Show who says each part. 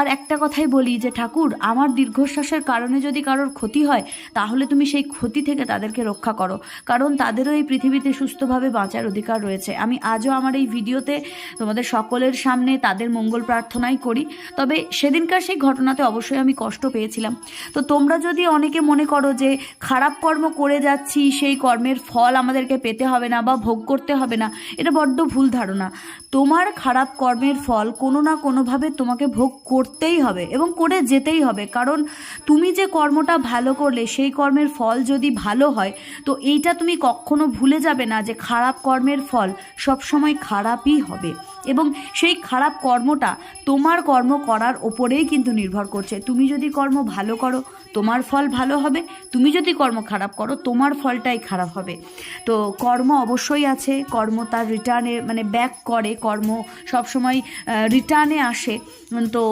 Speaker 1: আর একটা কথাই বলি যে ঠাকুর, আমার দীর্ঘশ্বাসের কারণে যদি কারোর ক্ষতি হয়, তাহলে তুমি সেই ক্ষতি থেকে তাদেরকে রক্ষা করো, কারণ তাদেরও এই পৃথিবীতে সুস্থভাবে বাঁচার অধিকার রয়েছে। আমি আজও আমার এই ভিডিওতে তোমাদের সকলের সামনে তাদের মঙ্গল প্রার্থনাই করি। তবে সেদিনকার সেই ঘটনাতে অবশ্যই আমি কষ্ট পেয়েছিলাম। তো তোমরা যদি অনেকে মনে করো যে খারাপ কর্ম করে যাচ্ছি, সেই কর্মের ফল আমাদেরকে পেতে হবে না বা ভোগ করতে হবে না, এটা বড্ড ভুল ধারণা। তোমার খারাপ কর্মের ফল কোনো না কোনোভাবে তোমাকে ভোগ করতেই হবে এবং করে যেতেই হবে, কারণ তুমি যে কর্মটা ভালো করলে সেই কর্মের ফল যদি ভালো হয়, তো এইটা তুমি কখনো ভুলে যাবে না যে খারাপ কর্মের ফল সবসময় খারাপই হবে। এবং সেই খারাপ কর্মটা তোমার কর্ম করার ওপরেই কিন্তু নির্ভর করছে। তুমি যদি কর্ম ভালো করো, তোমার ফল ভালো হবে। তুমি যদি কর্ম খারাপ করো, তোমার ফলটাই খারাপ হবে। তো কর্ম অবশ্যই আছে, কর্ম তার রিটার্নে ব্যাক করে, কর্ম সবসময় রিটার্নে আসে। তো